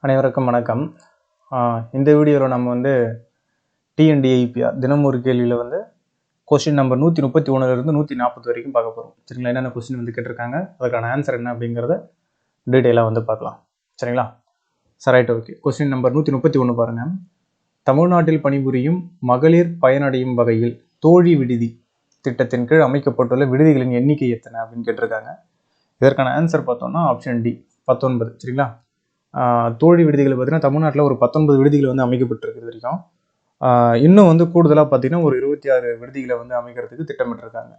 அனைவருக்கும் வணக்கம். இந்த வீடியோவில் நம்ம டிஎன்டிஐபிஆர் தினம் ஒரு கேள்வியில் கொஸ்டின் நம்பர் 131 140 வரைக்கும் பார்க்க போகிறோம். சரிங்களா, என்னென்ன கொஸ்டின் கேட்டிருக்காங்க, அதுக்கான ஆன்சர் என்ன அப்படிங்கிறத டீட்டெயிலாக பார்க்கலாம். சரிங்களா, ரைட், ஓகே. கொஸ்டின் நம்பர் 131 பாருங்கள். தமிழ்நாட்டில் பணிபுரியும் மகளிர் பயனடையும் வகையில் தோழி விடுதி திட்டத்தின் கீழ் அமைக்கப்பட்டுள்ள விடுதிகளின் எண்ணிக்கை எத்தனை அப்படின்னு கேட்டிருக்காங்க. இதற்கான ஆன்சர் பார்த்தோம்னா ஆப்ஷன் டி, 19. சரிங்களா, தோழி விடுதிகள் பார்த்தீங்கன்னா தமிழ்நாட்டில் ஒரு 19 விடுதிகள் அமைக்கப்பட்டிருக்கு வரைக்கும். இன்னும் கூடுதலாக பார்த்தீங்கன்னா ஒரு 26 விடுதிகளை அமைக்கிறதுக்கு திட்டமிட்டிருக்காங்க.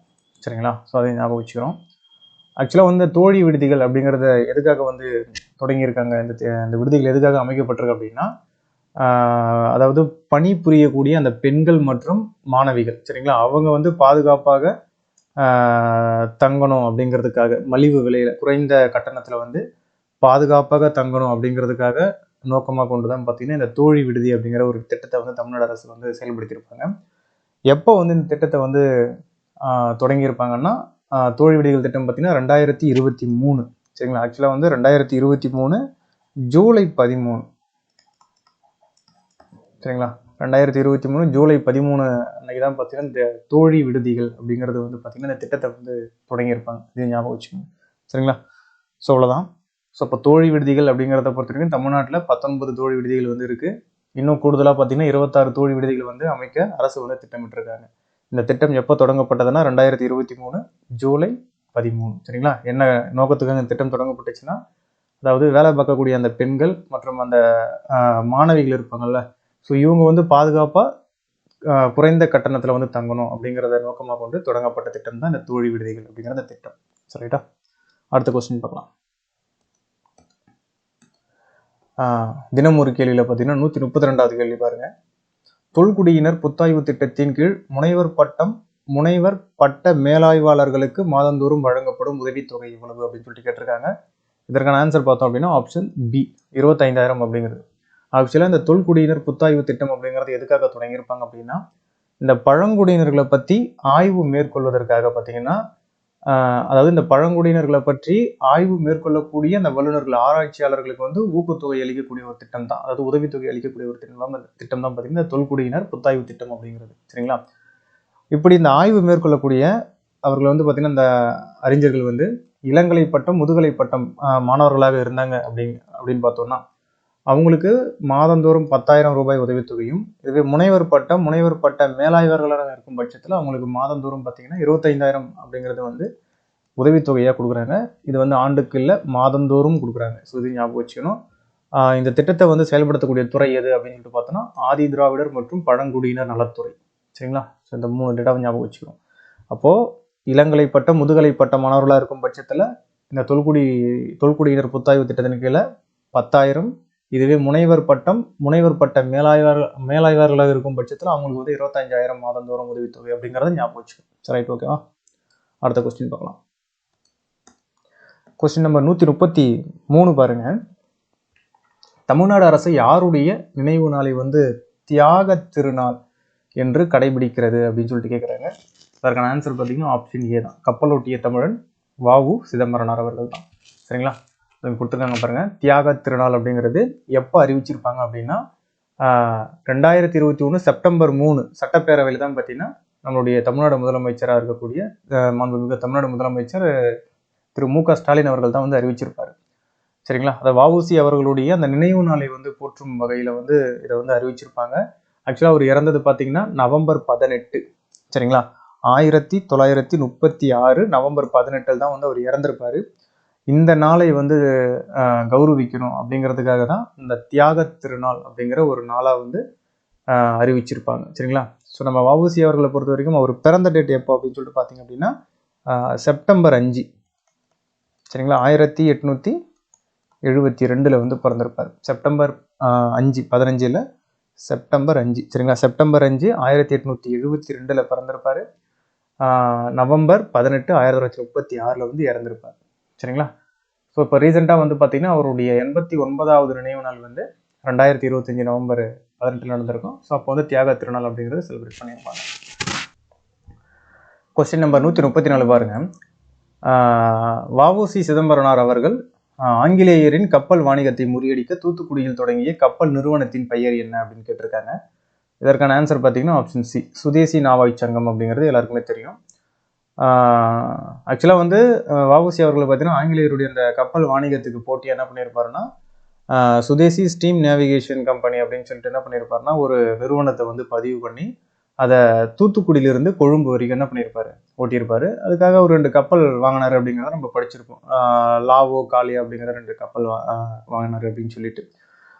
சரிங்களா, ஸோ அதை ஞாபகம் வச்சுக்கிறோம். ஆக்சுவலாக தோழி விடுதிகள் அப்படிங்கிறத எதுக்காக தொடங்கியிருக்காங்க, இந்த விடுதிகள் எதுக்காக அமைக்கப்பட்டிருக்கு அப்படின்னா, அதாவது பணி புரியக்கூடிய அந்த பெண்கள் மற்றும் மாணவிகள், சரிங்களா, அவங்க பாதுகாப்பாக தங்கணும் அப்படிங்கிறதுக்காக, மலிவு விலையில் குறைந்த கட்டணத்தில் பாதுகாப்பாக தங்கணும் அப்படிங்கிறதுக்காக நோக்கமாக கொண்டு தான் பார்த்தீங்கன்னா இந்த தோழி விடுதி அப்படிங்கிற ஒரு திட்டத்தை தமிழ்நாடு அரசு செயல்படுத்தியிருப்பாங்க. எப்போ இந்த திட்டத்தை தொடங்கியிருப்பாங்கன்னா, தோழி விடுதிகள் திட்டம் பார்த்தீங்கன்னா 2023. சரிங்களா, ஆக்சுவலாக 2023 ஜூலை 13. சரிங்களா, 2023 ஜூலை 13 அன்னைக்கு தான் பார்த்தீங்கன்னா இந்த தோழி விடுதிகள் அப்படிங்கிறது பார்த்தீங்கன்னா இந்த திட்டத்தை தொடங்கியிருப்பாங்க. இது ஞாபகம் வச்சுக்கோங்க. சரிங்களா, ஸோ அவ்வளோதான். ஸோ இப்போ தோழி விடுதிகள் அப்படிங்கிறத பொறுத்த வரைக்கும் தமிழ்நாட்டில் 19 தோழி விடுதிகள் இருக்குது. இன்னும் கூடுதலாக பார்த்தீங்கன்னா 26 தோழி விடுதிகள் அமைக்க அரசு திட்டமிட்டிருக்காங்க. இந்த திட்டம் எப்போ தொடங்கப்பட்டதுன்னா 2023 ஜூலை 13. சரிங்களா, என்ன நோக்கத்துக்காக இந்த திட்டம் தொடங்கப்பட்டுச்சுன்னா, அதாவது வேலை பார்க்கக்கூடிய அந்த பெண்கள் மற்றும் அந்த மாணவிகள் இருப்பாங்கல்ல, ஸோ இவங்க பாதுகாப்பாக குறைந்த கட்டணத்தில் தங்கணும் அப்படிங்கிறத நோக்கமாக கொண்டு தொடங்கப்பட்ட திட்டம் தான் இந்த தோழி விடுதிகள் அப்படிங்கிற திட்டம். சரிட்டா, அடுத்த கொஸ்டின் பார்க்கலாம். தினம் ஒரு கேள்வியில் பார்த்தீங்கன்னா 132வது கேள்வி பாருங்க. தொல்குடியினர் புத்தாய்வு திட்டத்தின் கீழ் முனைவர் பட்ட மேலாய்வாளர்களுக்கு மாதந்தோறும் வழங்கப்படும் உதவித்தொகை எவ்வளவு அப்படின்னு சொல்லிட்டு கேட்டிருக்காங்க. இதற்கான ஆன்சர் பார்த்தோம் அப்படின்னா ஆப்ஷன் பி, 25,000 அப்படிங்கிறது. ஆக்சுவலாக இந்த தொல்குடியினர் புத்தாய்வு திட்டம் அப்படிங்கிறது எதுக்காக தொடங்கியிருப்பாங்க அப்படின்னா, இந்த பழங்குடியினர்களை பற்றி ஆய்வு மேற்கொள்வதற்காக பார்த்தீங்கன்னா, அதாவது இந்த பழங்குடியினர்களை பற்றி ஆய்வு மேற்கொள்ளக்கூடிய அந்த வல்லுநர்கள், ஆராய்ச்சியாளர்களுக்கு ஊக்கத்தொகை அளிக்கக்கூடிய ஒரு திட்டம் தான், அதாவது உதவித்தொகை அளிக்கக்கூடிய ஒரு திட்டம் தான் பார்த்தீங்கன்னா தொல்குடியினர் புத்தாய்வு திட்டம் அப்படிங்கிறது. சரிங்களா, இப்படி இந்த ஆய்வு மேற்கொள்ளக்கூடிய அவர்கள் பார்த்தீங்கன்னா இந்த அறிஞர்கள் இளங்கலை பட்டம் முதுகலை பட்டம் மாணவர்களாக இருந்தாங்க அப்படின்னு பார்த்தோம்னா அவங்களுக்கு மாதந்தோறும் 10,000 ரூபாய் உதவித்தொகையும், இதுவே முனைவர் பட்ட மேலாய்வர்களாக இருக்கும் பட்சத்தில் அவங்களுக்கு மாதந்தோறும் பார்த்தீங்கன்னா 25,000 அப்படிங்கிறது உதவித்தொகையாக கொடுக்குறாங்க. இது ஆண்டுக்கு இல்லை, மாதந்தோறும் கொடுக்குறாங்க. ஸோ இது ஞாபகம் வச்சுக்கணும். இந்த திட்டத்தை செயல்படுத்தக்கூடிய துறை எது அப்படின்னு சொல்லிட்டு பார்த்தோன்னா ஆதி திராவிடர் மற்றும் பழங்குடியினர் நலத்துறை. சரிங்களா, ஸோ இந்த 3 டேட்டாவை ஞாபகம் வச்சுக்கணும். அப்போது இளங்கலை பட்டம் முதுகலை பட்ட மாணவர்களாக இருக்கும் பட்சத்தில் இந்த தொல்குடியினர் புத்தாய்வு திட்டத்தின் கீழே 10,000, இதுவே முனைவர் பட்ட மேலாய்வாளர்களாக இருக்கும் பட்சத்தில் அவங்களுக்கு 25,000 மாதந்தோறும் உதவித்தொகை அப்படிங்கிறத ஞாபகம் வச்சுக்கணும். சரி, ரைட், ஓகேவா. அடுத்த கொஸ்டின் பார்க்கலாம். கொஸ்டின் நம்பர் 133 பாருங்க. தமிழ்நாடு அரசு யாருடைய நினைவு நாளை தியாக திருநாள் என்று கடைபிடிக்கிறது அப்படின்னு சொல்லிட்டு கேட்குறாங்க. அதற்கான ஆன்சர் பார்த்தீங்கன்னா ஆப்ஷன் ஏ தான், கப்பலோட்டிய தமிழன் வ.உ. சிதம்பரனார் அவர்கள் தான். சரிங்களா, கொடுத்துருக்காங்க பாருங்க. தியாக திருநாள் அப்படிங்கிறது எப்போ அறிவிச்சிருப்பாங்க அப்படின்னா 2021 செப்டம்பர் 3 சட்டப்பேரவையில் தான் பார்த்தீங்கன்னா நம்மளுடைய தமிழ்நாடு முதலமைச்சராக இருக்கக்கூடிய மாண்புமிகு தமிழ்நாடு முதலமைச்சர் திரு மு.க. ஸ்டாலின் அவர்கள் தான் அறிவிச்சிருப்பாரு. சரிங்களா, அதை வ.உ.சி அவர்களுடைய அந்த நினைவு நாளை போற்றும் வகையில் இதை அறிவிச்சிருப்பாங்க. ஆக்சுவலாக அவர் இறந்தது பார்த்தீங்கன்னா நவம்பர் 18. சரிங்களா, 1936 நவம்பர் 18 தான் அவர் இறந்திருப்பாரு. இந்த நாளை கௌரவிக்கணும் அப்படிங்கிறதுக்காக தான் இந்த தியாக திருநாள் அப்படிங்கிற ஒரு நாளாக அறிவிச்சிருப்பாங்க. சரிங்களா, ஸோ நம்ம வ.உ.சி அவர்களை பொறுத்த வரைக்கும் அவர் பிறந்த டேட் எப்போ அப்படின்னு சொல்லிட்டு பார்த்தீங்க அப்படின்னா செப்டம்பர் 5. சரிங்களா, 1872 பிறந்திருப்பார். September 5 15 September 5. சரிங்களா, செப்டம்பர் 5 1872 பிறந்திருப்பார். நவம்பர் 18 1936 இறந்திருப்பார். சரிங்களா, ஸோ இப்போ ரீசெண்டாக பார்த்தீங்கன்னா அவருடைய 89வது நினைவு நாள் 2025 நவம்பர் 18 நடந்திருக்கும். ஸோ அப்போ தியாக திருநாள் அப்படிங்கிறது செலிப்ரேட் பண்ணியிருப்பாங்க. கொஸ்டின் நம்பர் 134 பாருங்க. வ.உ.சி சிதம்பரனார் அவர்கள் ஆங்கிலேயரின் கப்பல் வாணிகத்தை முறியடிக்க தூத்துக்குடியில் தொடங்கிய கப்பல் நிறுவனத்தின் பெயர் என்ன அப்படின்னு கேட்டிருக்காங்க. இதற்கான ஆன்சர் பார்த்தீங்கன்னா ஆப்ஷன் சி, சுதேசி நாவாய் சங்கம் அப்படிங்கிறது எல்லாருக்குமே தெரியும். ஆக்சுவலாக வந்து வஉசி அவர்கள் பார்த்தீங்கன்னா ஆங்கிலேயருடைய அந்த கப்பல் வாணிகத்துக்கு போட்டி என்ன பண்ணியிருப்பாருன்னா சுதேசி ஸ்டீம் நேவிகேஷன் கம்பெனி அப்படின்னு சொல்லிட்டு என்ன பண்ணியிருப்பாருன்னா ஒரு நிறுவனத்தை வந்து பதிவு பண்ணி அதை தூத்துக்குடியிலிருந்து கொழும்பு வரைக்கும் என்ன பண்ணியிருப்பாரு, ஓட்டியிருப்பாரு. அதுக்காக ஒரு 2 கப்பல் வாங்கினாரு அப்படிங்கிறத நம்ம படிச்சிருப்போம். லாவோ காலியா அப்படிங்கிற 2 கப்பல் வாங்கினாரு அப்படின்னு சொல்லிட்டு.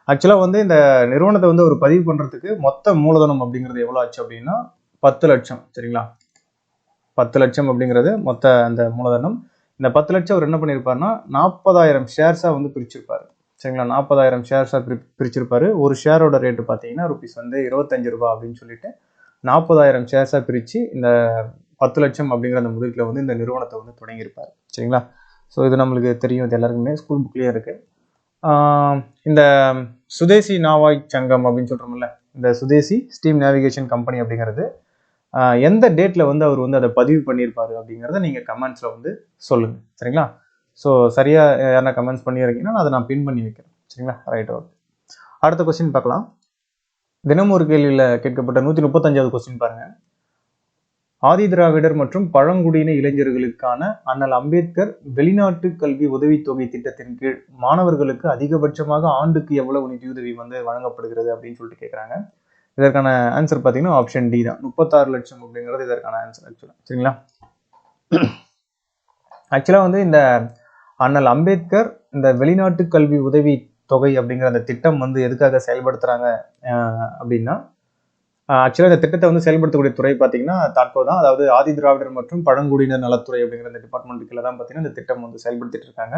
ஆக்சுவலாக வந்து இந்த நிறுவனத்தை வந்து ஒரு பதிவு பண்ணுறதுக்கு மொத்த மூலதனம் அப்படிங்கிறது எவ்வளோ ஆச்சு அப்படின்னா 10 லட்சம். சரிங்களா, 10 லட்சம் அப்படிங்கிறது மொத்த அந்த மூலதனம். இந்த 10 லட்சம் அவர் என்ன பண்ணியிருப்பாருன்னா 40,000 ஷேர்ஸாக வந்து பிரிச்சிருப்பாரு. சரிங்களா, 40,000 ஷேர்ஸாக பிரிச்சிருப்பாரு. ஒரு ஷேரோட ரேட்டு பார்த்தீங்கன்னா ரூபீஸ் வந்து 25 ரூபா அப்படின்னு சொல்லிட்டு 40,000 ஷேர்ஸாக பிரித்து இந்த 10 லட்சம் அப்படிங்கிற அந்த முதலீட்டில் வந்து இந்த நிறுவனத்தை வந்து தொடங்கியிருப்பார். சரிங்களா, ஸோ இது நம்மளுக்கு தெரியும், இது எல்லாருக்குமே ஸ்கூல் புக்லேயே இருக்குது. இந்த சுதேசி நாவாய் சங்கம் அப்படின்னு சொல்கிறோம்ல, இந்த சுதேசி ஸ்டீம் நேவிகேஷன் கம்பெனி அப்படிங்கிறது எந்த டேட்டில் வந்து அவர் வந்து அதை பதிவு பண்ணியிருப்பாரு அப்படிங்கிறத நீங்கள் கமெண்ட்ஸில் வந்து சொல்லுங்கள். சரிங்களா, ஸோ சரியாக யாரா கமெண்ட்ஸ் பண்ணியிருக்கீங்கன்னா அதை நான் பின் பண்ணி வைக்கிறேன். சரிங்களா, ரைட், ஓகே. அடுத்த கொஸ்டின் பார்க்கலாம். தினம் ஒரு கேள்வியில் கேட்கப்பட்ட 135வது கொஸ்டின் பாருங்க. ஆதி திராவிடர் மற்றும் பழங்குடியின இளைஞர்களுக்கான அண்ணல் அம்பேத்கர் வெளிநாட்டு கல்வி உதவித்தொகை திட்டத்தின் கீழ் மாணவர்களுக்கு அதிகபட்சமாக ஆண்டுக்கு எவ்வளவு நிதியுதவி வந்து வழங்கப்படுகிறது அப்படின்னு சொல்லிட்டு கேட்குறாங்க. இதற்கான ஆன்சர் பார்த்தீங்கன்னா ஆப்ஷன் டி தான், 36 லட்சம் அப்படிங்கிறது இதற்கான ஆன்சர் ஆக்சுவலாக. சரிங்களா, ஆக்சுவலாக வந்து இந்த அண்ணல் அம்பேத்கர் இந்த வெளிநாட்டு கல்வி உதவி தொகை அப்படிங்கிற அந்த திட்டம் வந்து எதுக்காக செயல்படுத்துறாங்க அப்படின்னா, ஆக்சுவலாக இந்த திட்டத்தை வந்து செயல்படுத்தக்கூடிய துறை பார்த்தீங்கன்னா தாட்கோ தான். அதாவது ஆதி திராவிடர் மற்றும் பழங்குடியினர் நலத்துறை அப்படிங்கிற இந்த டிபார்ட்மெண்ட்டுக்குள்ள தான் பார்த்தீங்கன்னா இந்த திட்டம் வந்து செயல்படுத்திட்டு இருக்காங்க.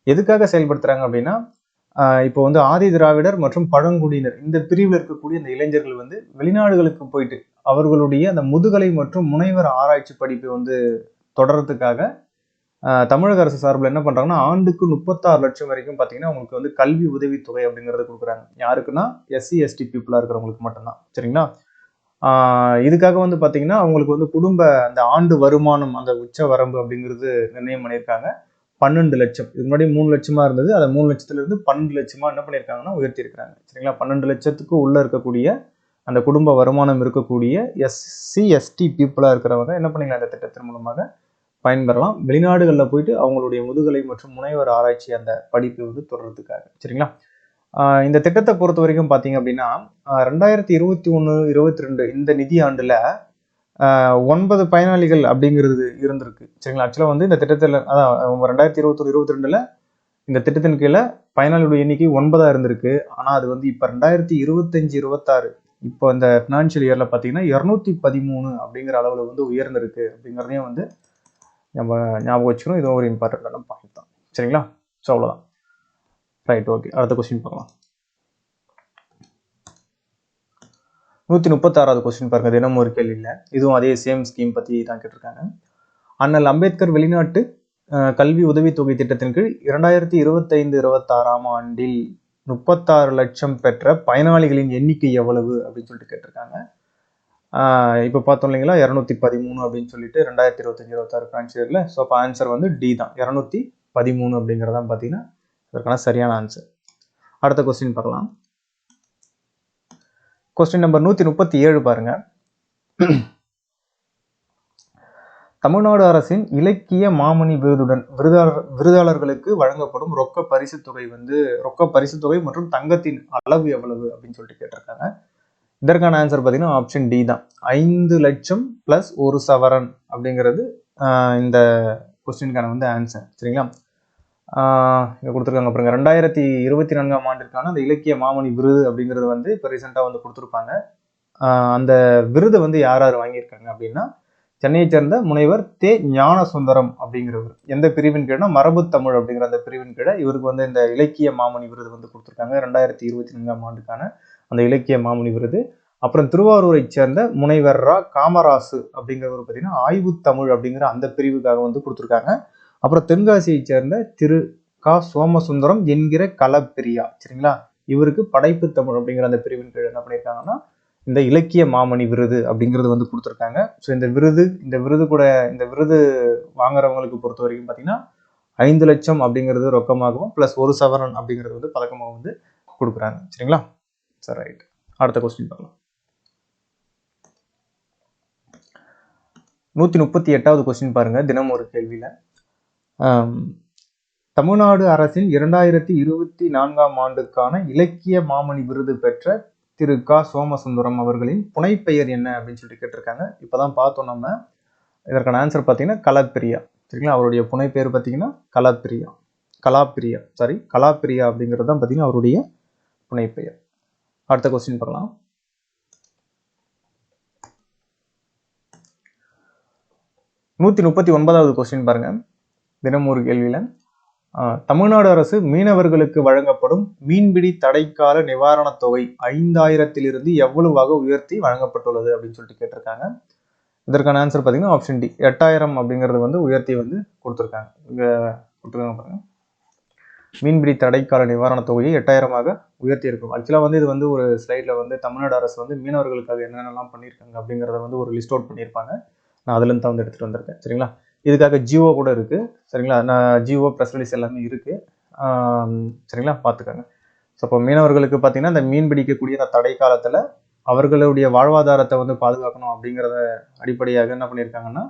எதுக்காக செயல்படுத்துறாங்க அப்படின்னா, இப்போ வந்து ஆதி திராவிடர் மற்றும் பழங்குடியினர் இந்த பிரிவில் இருக்கக்கூடிய இந்த இளைஞர்கள் வந்து வெளிநாடுகளுக்கு போயிட்டு அவர்களுடைய அந்த முதுகலை மற்றும் முனைவர் ஆராய்ச்சி படிப்பை வந்து தொடர்றதுக்காக தமிழக அரசு சார்பில் என்ன பண்றாங்கன்னா ஆண்டுக்கு 36 லட்சம் வரைக்கும் பார்த்தீங்கன்னா அவங்களுக்கு வந்து கல்வி உதவித்தொகை அப்படிங்கிறது கொடுக்குறாங்க. யாருக்குன்னா எஸ்சி எஸ்டி பீப்புளா இருக்கிறவங்களுக்கு மட்டும்தான். சரிங்களா, இதுக்காக வந்து பார்த்தீங்கன்னா அவங்களுக்கு வந்து குடும்ப அந்த ஆண்டு வருமானம் அந்த உச்ச வரம்பு அப்படிங்கிறது நிர்ணயம் பண்ணியிருக்காங்க 12 லட்சம். இதுக்கு முன்னாடி 3 லட்சமா இருந்தது, அதை 3 லட்சத்துல இருந்து 12 லட்சமா என்ன பண்ணியிருக்காங்கன்னா உயர்த்தி இருக்கிறாங்க. சரிங்களா, 12 லட்சத்துக்கு உள்ள இருக்கக்கூடிய அந்த குடும்ப வருமானம் இருக்கக்கூடிய எஸ்சி எஸ்டி பீப்புளா இருக்கிறவங்க என்ன பண்ணிக்கலாம், இந்த திட்டத்தின் மூலமாக பயன்பெறலாம். வெளிநாடுகளில் போயிட்டு அவங்களுடைய முதுகலை மற்றும் முனைவர் ஆராய்ச்சி அந்த படிப்பை வந்து தொடர்றதுக்காக. சரிங்களா, இந்த திட்டத்தை பொறுத்த வரைக்கும் பார்த்தீங்க அப்படின்னா 2021-22 இந்த நிதி ஆண்டுல 9 பயனாளிகள் அப்படிங்கிறது இருந்திருக்கு. சரிங்களா, ஆக்சுவலாக வந்து இந்த திட்டத்தில் அதான் 2021-22ல இந்த திட்டத்தின் கீழே பயனாளிகளுடைய எண்ணிக்கை 9 இருந்திருக்கு. ஆனால் அது வந்து இப்போ 2025-26 இப்போ இந்த ஃபினான்ஷியல் இயர்ல பார்த்தீங்கன்னா 213 அப்படிங்கிற அளவில் வந்து உயர்ந்திருக்கு அப்படிங்கிறதையும் வந்து நம்ம ஞாபகம் வச்சுக்கணும். இது ஒரு இம்பார்ட்டன்டான பாயிண்ட் தான். சரிங்களா, ஸோ அவ்வளோதான். Right, okay. அடுத்த கொஸ்டின் பார்க்கலாம். 136வது கொஸ்டின் பாருங்க. தினம் ஒரு கேள்வி இல்லை, இதுவும் அதே சேம் ஸ்கீம் பற்றி தான் கேட்டிருக்காங்க. அண்ணல் அம்பேத்கர் வெளிநாட்டு கல்வி உதவித்தொகை திட்டத்தின் கீழ் 2025-26 ஆண்டில் 36 லட்சம் பெற்ற பயனாளிகளின் எண்ணிக்கை எவ்வளவு அப்படின்னு சொல்லிட்டு கேட்டிருக்காங்க. இப்போ பார்த்தோம் இல்லைங்களா 213 அப்படின்னு சொல்லிட்டு 2025-26 ஃபினான்ஷியல் இயர்ல. ஸோ அப்போ ஆன்சர் வந்து டி தான், 213 அப்படிங்கிறதான் பார்த்தீங்கன்னா இதற்கான சரியான ஆன்சர். அடுத்த கொஸ்டின் பார்க்கலாம். கொஸ்டின் நம்பர் 137 பாருங்க. தமிழ்நாடு அரசின் இலக்கிய மாமணி விருதுடன் விருதாளர்களுக்கு வழங்கப்படும் ரொக்க பரிசு தொகை மற்றும் தங்கத்தின் அளவு எவ்வளவு அப்படின்னு சொல்லிட்டு கேட்டிருக்காங்க. இதற்கான ஆன்சர் பார்த்தீங்கன்னா ஆப்ஷன் டி தான், 5 லட்சம் பிளஸ் 1 சவரன் அப்படிங்கிறது இந்த கொஸ்டினுக்கான வந்து ஆன்சர். சரிங்களா, இங்கே கொடுத்துருக்காங்க பாருங்க. 2024 ஆண்டிற்கான அந்த இலக்கிய மாமணி விருது அப்படிங்கிறது வந்து இப்போ ரீசெண்டாக வந்து கொடுத்துருப்பாங்க. அந்த விருதை வந்து யார் யார் வாங்கியிருக்காங்க அப்படின்னா சென்னையை சேர்ந்த முனைவர் தே ஞானசுந்தரம் அப்படிங்கிறவர். எந்த பிரிவின் கீழே, மரபு தமிழ் அப்படிங்கிற அந்த பிரிவின் கீழே இவருக்கு வந்து இந்த இலக்கிய மாமணி விருது வந்து கொடுத்துருக்காங்க 2024 ஆண்டுக்கான அந்த இலக்கிய மாமணி விருது. அப்புறம் திருவாரூரை சேர்ந்த முனைவர் ரா காமராசு அப்படிங்கிறவர் பார்த்தீங்கன்னா ஆய்வு தமிழ் அப்படிங்கிற அந்த பிரிவுக்காக வந்து கொடுத்துருக்காங்க. அப்புறம் தென்காசியை சேர்ந்த திரு கா சோமசுந்தரம் என்கிற கலப்பிரியா. சரிங்களா, இவருக்கு படைப்பு தமிழ் அப்படிங்கிற அந்த பிரிவின் கீழே என்ன பண்ணியிருக்காங்கன்னா இந்த இலக்கிய மாமணி விருது அப்படிங்கிறது வந்து கொடுத்துருக்காங்க. ஸோ இந்த விருது வாங்குறவங்களுக்கு பொறுத்த வரைக்கும் பார்த்தீங்கன்னா 5 லட்சம் அப்படிங்கிறது ரொக்கமாகவும் ப்ளஸ் 1 சவரன் அப்படிங்கிறது வந்து பதக்கமாக வந்து கொடுக்குறாங்க. சரிங்களா? சரி, ரைட். அடுத்த கொஸ்டின் பார்க்கலாம். 138வது கொஸ்டின் பாருங்க. தினம் ஒரு கேள்வியில தமிழ்நாடு அரசின் 2024ஆம் ஆண்டுக்கான இலக்கிய மாமணி விருது பெற்ற திரு க. சோமசுந்தரம் அவர்களின் புனைப்பெயர் என்ன அப்படின்னு சொல்லிட்டு கேட்டிருக்காங்க. இப்பதான் பார்த்தோம் நம்ம. இதற்கான ஆன்சர் பார்த்தீங்கன்னா கலாப்பிரியா. சரிங்களா? அவருடைய புனைப்பெயர் பார்த்தீங்கன்னா கலாப்பிரியா அப்படிங்கிறது தான் பார்த்தீங்கன்னா அவருடைய புனைப்பெயர். அடுத்த கொஸ்டின் பார்க்கலாம். 139வது கொஸ்டின் பாருங்க. தினம் ஒரு கேள்வியில தமிழ்நாடு அரசு மீனவர்களுக்கு வழங்கப்படும் மீன்பிடி தடைக்கால நிவாரணத் தொகை 5000 எவ்வளவாக உயர்த்தி வழங்கப்பட்டுள்ளது அப்படின்னு சொல்லிட்டு கேட்டிருக்காங்க. இதற்கான ஆன்சர் பார்த்தீங்கன்னா ஆப்ஷன் டி, 8000 அப்படிங்கிறது வந்து உயர்த்தி வந்து கொடுத்துருக்காங்க. இங்க கொடுத்துருக்காங்க பாருங்க. மீன்பிடி தடைக்கால நிவாரணத் தொகையை 8000ஆக உயர்த்தி இருக்கும். ஆக்சுவலாக வந்து இது வந்து ஒரு ஸ்லைடில் வந்து தமிழ்நாடு அரசு வந்து மீனவர்களுக்காக என்னென்னலாம் பண்ணியிருக்காங்க அப்படிங்கிறத வந்து ஒரு லிஸ்ட் அவுட் பண்ணியிருப்பாங்க. நான் அதுலேருந்து தான் வந்து எடுத்துகிட்டு வந்திருக்கேன். சரிங்களா? இதுக்காக ஜிஓ கூட இருக்குது. சரிங்களா? நான் ஜிஓ ப்ரெஸ் ரிலீஸ் எல்லாமே இருக்குது. சரிங்களா? பார்த்துக்கோங்க. ஸோ இப்போ மீனவர்களுக்கு பார்த்தீங்கன்னா இந்த மீன் பிடிக்கக்கூடிய அந்த தடை காலத்தில் அவர்களுடைய வாழ்வாதாரத்தை வந்து பாதுகாக்கணும் அப்படிங்கிறத அடிப்படையாக என்ன பண்ணியிருக்காங்கன்னா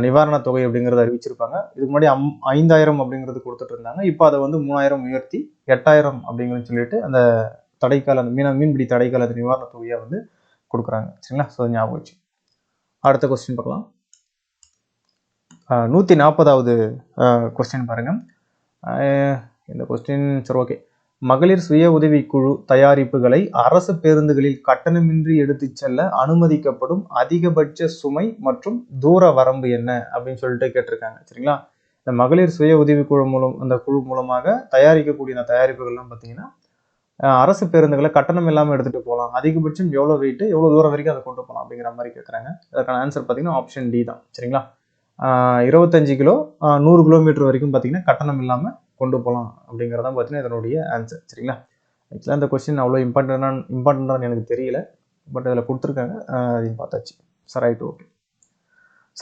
நிவாரணத் தொகை அப்படிங்கிறத அறிவிச்சிருப்பாங்க. இதுக்கு முன்னாடி 5000 அப்படிங்கிறது கொடுத்துட்டு இருந்தாங்க. இப்போ அதை வந்து 3000 உயர்த்தி 8000 அப்படிங்கிறது சொல்லிட்டு அந்த தடைக்கால மீன்பிடி தடைக்கால நிவாரணத் தொகையை வந்து கொடுக்குறாங்க. சரிங்களா? ஸோ ஞாபகம் வச்சு அடுத்த கொஸ்டின் பார்க்கலாம். 140வது கொஸ்டின் பாருங்க. இந்த கொஸ்டின் சரி, ஓகே. மகளிர் சுய உதவிக்குழு தயாரிப்புகளை அரசு பேருந்துகளில் கட்டணமின்றி எடுத்துச் செல்ல அனுமதிக்கப்படும் அதிகபட்ச சுமை மற்றும் தூர வரம்பு என்ன அப்படின்னு சொல்லிட்டு கேட்டிருக்காங்க. சரிங்களா? இந்த மகளிர் சுய உதவிக்குழு அந்த குழு மூலமாக தயாரிக்கக்கூடிய அந்த தயாரிப்புகள்லாம் பார்த்தீங்கன்னா அரசு பேருந்துகளை கட்டணம் இல்லாமல் எடுத்துட்டு போகலாம். அதிகபட்சம் எவ்வளோ வெயிட்டு, எவ்வளோ தூரம் வரைக்கும் அதை கொண்டு போகலாம் அப்படிங்கிற மாதிரி கேட்குறாங்க. அதுக்கான ஆன்சர் பார்த்தீங்கன்னா ஆப்ஷன் டி தான். சரிங்களா? 25 கிலோ 100 கிலோமீட்டர் வரைக்கும் பார்த்தீங்கன்னா கட்டணம் இல்லாமல் கொண்டு போகலாம் அப்படிங்கிறதான் பார்த்தீங்கன்னா இதனுடைய ஆன்சர். சரிங்களா? ஆக்சுவலாக இந்த கொஸ்டின் அவ்வளோ இம்பார்ட்டண்டானு எனக்கு தெரியல. பட் அதில் கொடுத்துருக்காங்க. அதையும் பார்த்தாச்சு.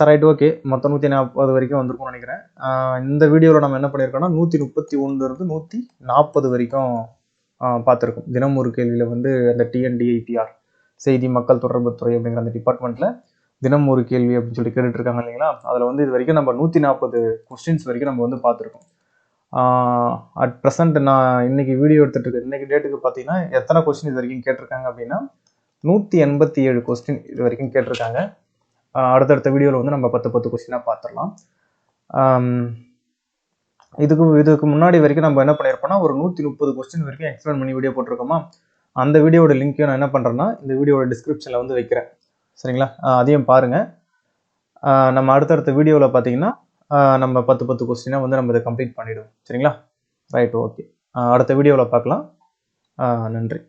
Right okay. மொத்தம் 140 வரைக்கும் வந்திருக்கும்னு நினைக்கிறேன். இந்த வீடியோவில் நம்ம என்ன பண்ணியிருக்கோம்னா 131 140 வரைக்கும் பார்த்துருக்கோம். தினம் ஒரு கேள்வியில் வந்து அந்த TNDIPR செய்தி மக்கள் தொடர்புத்துறை அப்படிங்கிற அந்த டிபார்ட்மெண்ட்டில் தினம் ஒரு கேள்வி அப்படின்னு சொல்லி கேட்டுட்டு இருக்காங்க இல்லைங்களா? அதில் வந்து இது வரைக்கும் நம்ம 140 கொஸ்டின்ஸ் வரைக்கும் நம்ம வந்து பார்த்துருக்கோம். அட் ப்ரெசென்ட் நான் இன்னைக்கு வீடியோ எடுத்துகிட்டு இருக்கேன். இன்னைக்கு டேட்டுக்கு பார்த்தீங்கன்னா எத்தனை கொஸ்டின் இது வரைக்கும் கேட்டிருக்காங்க அப்படின்னா 187 கொஸ்டின் இது வரைக்கும் கேட்டிருக்காங்க. அடுத்தடுத்த வீடியோவில் வந்து நம்ம 10 கொஸ்டினாக பார்த்துடலாம். இதுக்கு முன்னாடி வரைக்கும் நம்ம என்ன பண்ணியிருப்போம்னா ஒரு 130 கொஸ்டின் வரைக்கும் எக்ஸ்பிளைன் பண்ணி வீடியோ போட்டிருக்கோமா? அந்த வீடியோட லிங்க்கையும் நான் என்ன பண்ணுறேன்னா இந்த வீடியோட டிஸ்கிரிப்ஷனில் வந்து வைக்கிறேன். சரிங்களா? அதையும் பாருங்கள். நம்ம அடுத்தடுத்த வீடியோவில் பார்த்தீங்கன்னா நம்ம 10 கொஸ்டினாக வந்து நம்ம இதை கம்ப்ளீட் பண்ணிவிடுவோம். சரிங்களா? Right okay. அடுத்த வீடியோவில் பார்க்கலாம். நன்றி.